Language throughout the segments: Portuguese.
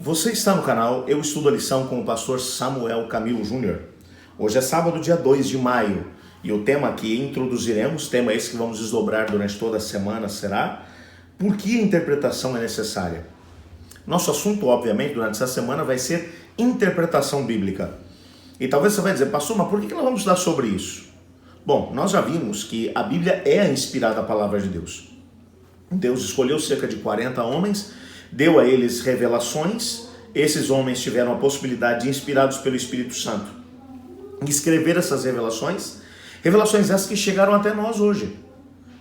Você está no canal Eu Estudo a Lição com o pastor Samuel Camilo Júnior. Hoje é sábado, dia 2 de maio, e o tema que introduziremos, tema esse que vamos desdobrar durante toda a semana, será: por que a interpretação é necessária? Nosso assunto, obviamente, durante essa semana vai ser interpretação bíblica. E talvez você vai dizer, pastor, mas por que nós vamos estudar sobre isso? Bom, nós já vimos que a Bíblia é a inspirada palavra de Deus. Deus escolheu cerca de 40 homens, deu a eles revelações. Esses homens tiveram a possibilidade de, inspirados pelo Espírito Santo, escrever essas revelações. Revelações essas que chegaram até nós hoje.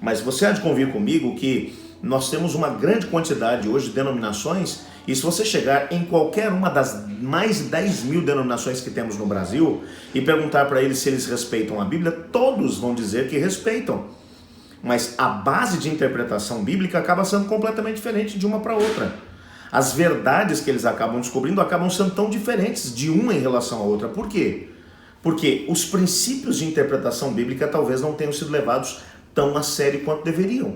Mas você há de convir comigo que nós temos uma grande quantidade hoje de denominações, e se você chegar em qualquer uma das mais de 10 mil denominações que temos no Brasil e perguntar para eles se eles respeitam a Bíblia, todos vão dizer que respeitam. Mas a base de interpretação bíblica acaba sendo completamente diferente de uma para outra. As verdades que eles acabam descobrindo acabam sendo tão diferentes de uma em relação à outra. Por quê? Porque os princípios de interpretação bíblica talvez não tenham sido levados tão a sério quanto deveriam.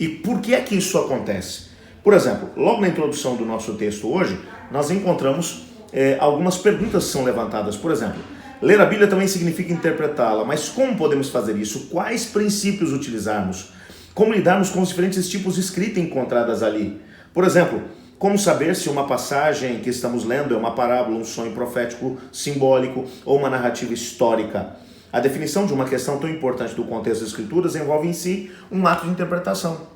E por que é que isso acontece? Por exemplo, logo na introdução do nosso texto hoje, nós encontramos algumas perguntas que são levantadas. Por exemplo, ler a Bíblia também significa interpretá-la, mas como podemos fazer isso? Quais princípios utilizarmos? Como lidarmos com os diferentes tipos de escrita encontradas ali? Por exemplo, como saber se uma passagem que estamos lendo é uma parábola, um sonho profético simbólico ou uma narrativa histórica? A definição de uma questão tão importante do contexto das Escrituras envolve em si um ato de interpretação.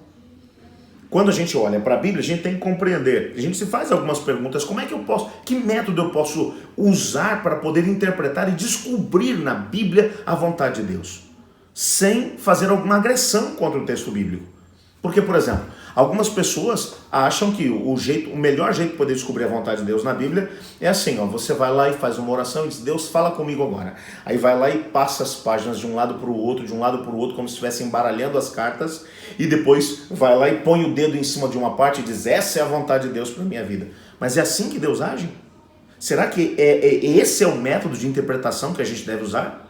Quando a gente olha para a Bíblia, a gente tem que compreender. A gente se faz algumas perguntas: como é que eu posso, que método eu posso usar para poder interpretar e descobrir na Bíblia a vontade de Deus, sem fazer alguma agressão contra o texto bíblico? Porque, por exemplo, algumas pessoas acham que o melhor jeito de poder descobrir a vontade de Deus na Bíblia é assim, você vai lá e faz uma oração e diz: Deus, fala comigo agora. Aí vai lá e passa as páginas de um lado para o outro, como se estivesse embaralhando as cartas, e depois vai lá e põe o dedo em cima de uma parte e diz: essa é a vontade de Deus para a minha vida. Mas é assim que Deus age? Será que esse é o método de interpretação que a gente deve usar?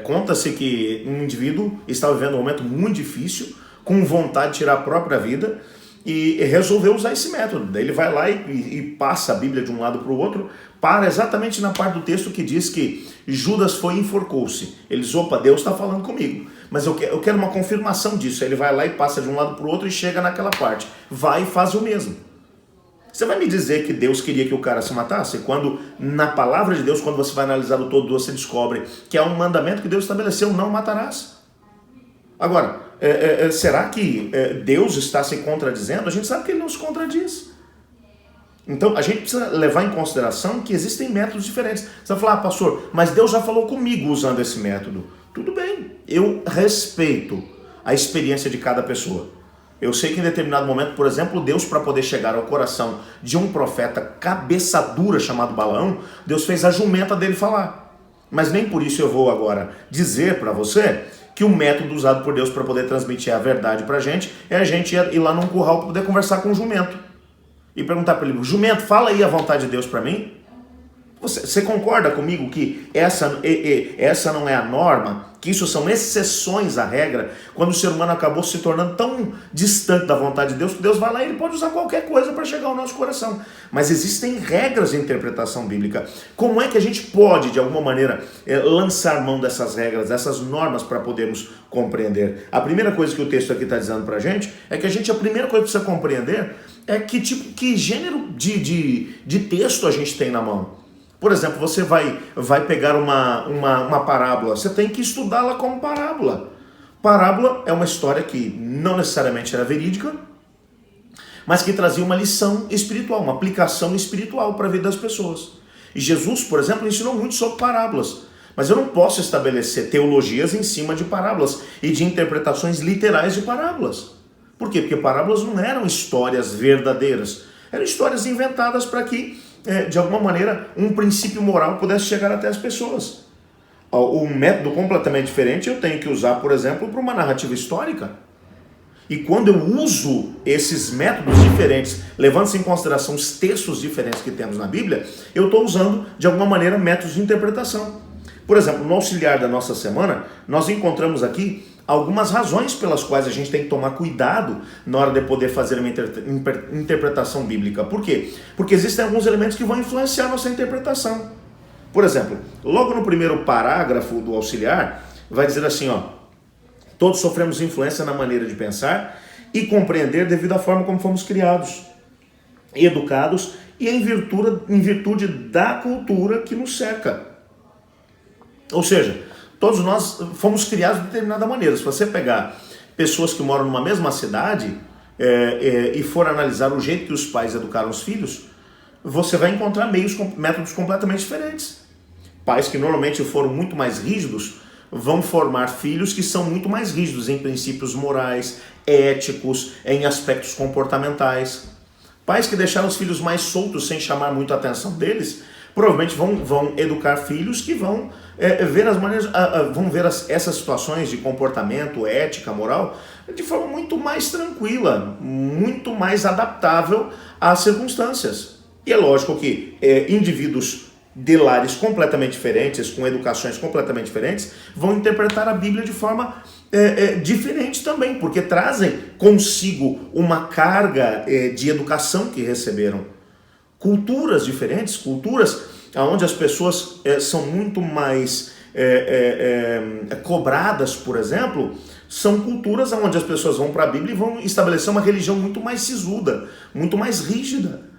Conta-se que um indivíduo está vivendo um momento muito difícil, com vontade de tirar a própria vida, e resolveu usar esse método. Daí ele vai lá e passa a Bíblia de um lado para o outro, para exatamente na parte do texto que diz que Judas foi e enforcou-se. Ele diz: opa, Deus está falando comigo, mas eu quero uma confirmação disso. Aí ele vai lá e passa de um lado para o outro e chega naquela parte. Vai e faz o mesmo. Você vai me dizer que Deus queria que o cara se matasse? Quando na palavra de Deus, quando você vai analisar o todo, você descobre que é um mandamento que Deus estabeleceu: não matarás. Agora, será que Deus está se contradizendo? A gente sabe que ele não se contradiz. Então, a gente precisa levar em consideração que existem métodos diferentes. Você vai falar: pastor, mas Deus já falou comigo usando esse método. Tudo bem, eu respeito a experiência de cada pessoa. Eu sei que em determinado momento, por exemplo, Deus, para poder chegar ao coração de um profeta cabeça dura chamado Balaão, Deus fez a jumenta dele falar. Mas nem por isso eu vou agora dizer para você que o método usado por Deus para poder transmitir a verdade para a gente é a gente ir lá num curral para poder conversar com o jumento e perguntar para ele: jumento, fala aí a vontade de Deus para mim. Você concorda comigo que essa não é a norma? Que isso são exceções à regra? Quando o ser humano acabou se tornando tão distante da vontade de Deus, que Deus vai lá e ele pode usar qualquer coisa para chegar ao nosso coração. Mas existem regras de interpretação bíblica. Como é que a gente pode, de alguma maneira, lançar mão dessas regras, dessas normas, para podermos compreender? A primeira coisa que o texto aqui está dizendo para a gente é que a primeira coisa que precisa compreender é que gênero de texto a gente tem na mão. Por exemplo, você vai pegar uma parábola, você tem que estudá-la como parábola. Parábola é uma história que não necessariamente era verídica, mas que trazia uma lição espiritual, uma aplicação espiritual para a vida das pessoas. E Jesus, por exemplo, ensinou muito sobre parábolas. Mas eu não posso estabelecer teologias em cima de parábolas e de interpretações literais de parábolas. Por quê? Porque parábolas não eram histórias verdadeiras, eram histórias inventadas para que de alguma maneira, um princípio moral pudesse chegar até as pessoas. Um método completamente diferente eu tenho que usar, por exemplo, para uma narrativa histórica. E quando eu uso esses métodos diferentes, levando-se em consideração os textos diferentes que temos na Bíblia, eu estou usando, de alguma maneira, métodos de interpretação. Por exemplo, no auxiliar da nossa semana, nós encontramos aqui algumas razões pelas quais a gente tem que tomar cuidado na hora de poder fazer uma interpretação bíblica. Por quê? Porque existem alguns elementos que vão influenciar a nossa interpretação. Por exemplo, logo no primeiro parágrafo do auxiliar, vai dizer assim, todos sofremos influência na maneira de pensar e compreender devido à forma como fomos criados, educados e em virtude da cultura que nos cerca. Ou seja, todos nós fomos criados de determinada maneira. Se você pegar pessoas que moram numa mesma cidade e for analisar o jeito que os pais educaram os filhos, você vai encontrar métodos completamente diferentes. Pais que normalmente foram muito mais rígidos vão formar filhos que são muito mais rígidos em princípios morais, éticos, em aspectos comportamentais. Pais que deixaram os filhos mais soltos sem chamar muito a atenção deles, provavelmente vão educar filhos que vão ver as maneiras, vão ver essas situações de comportamento, ética, moral, de forma muito mais tranquila, muito mais adaptável às circunstâncias. E é lógico que indivíduos de lares completamente diferentes, com educações completamente diferentes, vão interpretar a Bíblia de forma diferente também, porque trazem consigo uma carga de educação que receberam. Culturas diferentes, culturas onde as pessoas são muito mais cobradas, por exemplo, são culturas onde as pessoas vão para a Bíblia e vão estabelecer uma religião muito mais sisuda, muito mais rígida,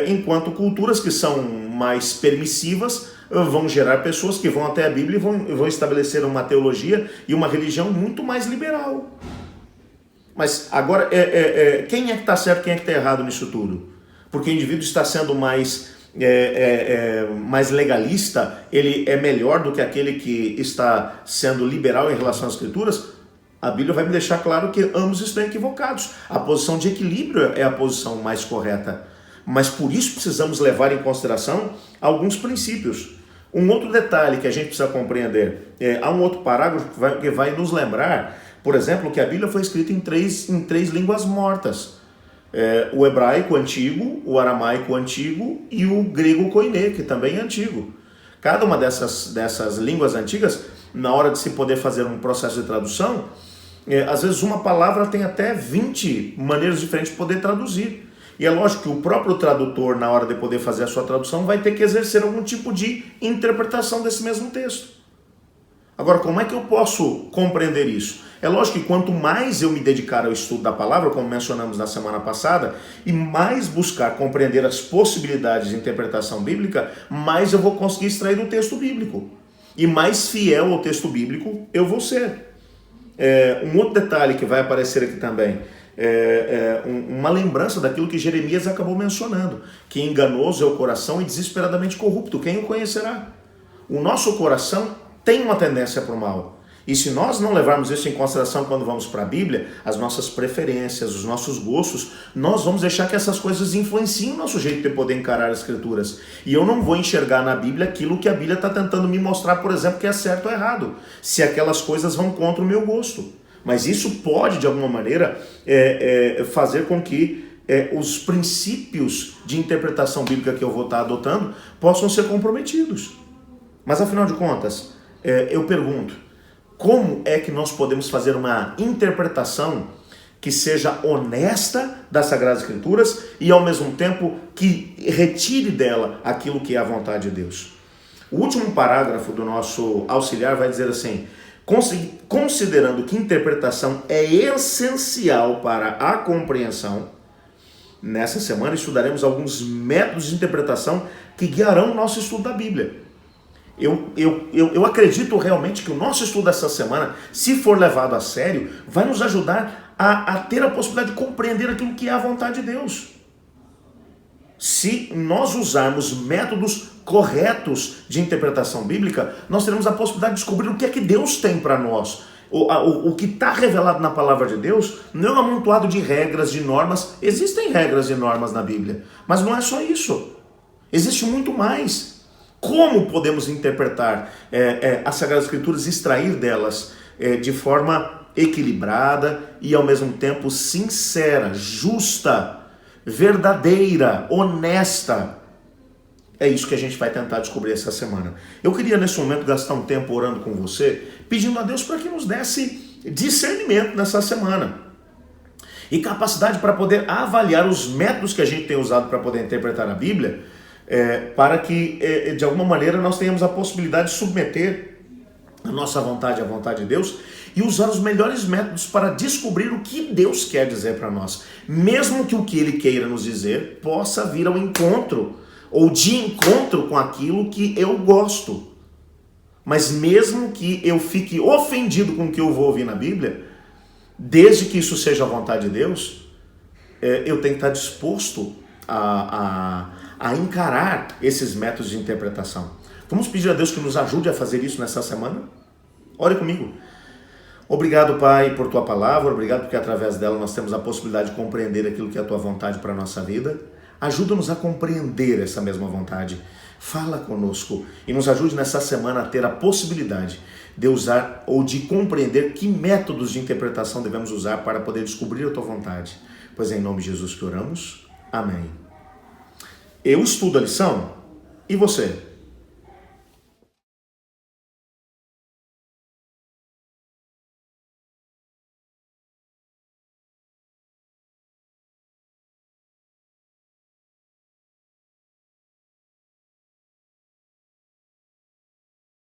enquanto culturas que são mais permissivas vão gerar pessoas que vão até a Bíblia e vão estabelecer uma teologia e uma religião muito mais liberal. Mas agora, quem é que está certo, quem é que está errado nisso tudo? Porque o indivíduo está sendo mais legalista, ele é melhor do que aquele que está sendo liberal em relação às escrituras? A Bíblia vai me deixar claro que ambos estão equivocados. A posição de equilíbrio é a posição mais correta. Mas por isso precisamos levar em consideração alguns princípios. Um outro detalhe que a gente precisa compreender, há um outro parágrafo que vai nos lembrar, por exemplo, que a Bíblia foi escrita em três línguas mortas. O hebraico antigo, o aramaico antigo e o grego koiné, que também é antigo. Cada uma dessas línguas antigas, na hora de se poder fazer um processo de tradução, às vezes uma palavra tem até 20 maneiras diferentes de poder traduzir. E é lógico que o próprio tradutor, na hora de poder fazer a sua tradução, vai ter que exercer algum tipo de interpretação desse mesmo texto. Agora, como é que eu posso compreender isso? É lógico que quanto mais eu me dedicar ao estudo da palavra, como mencionamos na semana passada, e mais buscar compreender as possibilidades de interpretação bíblica, mais eu vou conseguir extrair do texto bíblico. E mais fiel ao texto bíblico eu vou ser. Um outro detalhe que vai aparecer aqui também, uma lembrança daquilo que Jeremias acabou mencionando, que enganoso é o coração e desesperadamente corrupto, quem o conhecerá? O nosso coração tem uma tendência para o mal, e se nós não levarmos isso em consideração quando vamos para a Bíblia, as nossas preferências, os nossos gostos, nós vamos deixar que essas coisas influenciem o nosso jeito de poder encarar as Escrituras, e eu não vou enxergar na Bíblia aquilo que a Bíblia está tentando me mostrar, por exemplo, que é certo ou errado, se aquelas coisas vão contra o meu gosto. Mas isso pode, de alguma maneira, fazer com que os princípios de interpretação bíblica que eu vou estar adotando possam ser comprometidos. Mas, afinal de contas, eu pergunto, como é que nós podemos fazer uma interpretação que seja honesta das Sagradas Escrituras e, ao mesmo tempo, que retire dela aquilo que é a vontade de Deus? O último parágrafo do nosso auxiliar vai dizer assim: considerando que interpretação é essencial para a compreensão, nessa semana estudaremos alguns métodos de interpretação que guiarão o nosso estudo da Bíblia. Eu acredito realmente que o nosso estudo dessa semana, se for levado a sério, vai nos ajudar a ter a possibilidade de compreender aquilo que é a vontade de Deus. Se nós usarmos métodos corretos de interpretação bíblica, nós teremos a possibilidade de descobrir o que é que Deus tem para nós. O que está revelado na palavra de Deus não é um amontoado de regras, de normas. Existem regras e normas na Bíblia, mas não é só isso. Existe muito mais. Como podemos interpretar as Sagradas Escrituras e extrair delas de forma equilibrada e ao mesmo tempo sincera, justa, verdadeira, honesta? É isso que a gente vai tentar descobrir essa semana. Eu queria nesse momento gastar um tempo orando com você, pedindo a Deus para que nos desse discernimento nessa semana. E capacidade para poder avaliar os métodos que a gente tem usado para poder interpretar a Bíblia, para que, de alguma maneira, nós tenhamos a possibilidade de submeter a nossa vontade à vontade de Deus e usar os melhores métodos para descobrir o que Deus quer dizer para nós. Mesmo que o que Ele queira nos dizer possa vir ao encontro, ou de encontro com aquilo que eu gosto. Mas mesmo que eu fique ofendido com o que eu vou ouvir na Bíblia, desde que isso seja a vontade de Deus, eu tenho que estar disposto a encarar esses métodos de interpretação. Vamos pedir a Deus que nos ajude a fazer isso nessa semana? Ore comigo. Obrigado, Pai, por Tua palavra, obrigado porque através dela nós temos a possibilidade de compreender aquilo que é a Tua vontade para a nossa vida. Ajuda-nos a compreender essa mesma vontade. Fala conosco e nos ajude nessa semana a ter a possibilidade de usar ou de compreender que métodos de interpretação devemos usar para poder descobrir a Tua vontade. Pois é em nome de Jesus que oramos. Amém. Eu estudo a lição e você?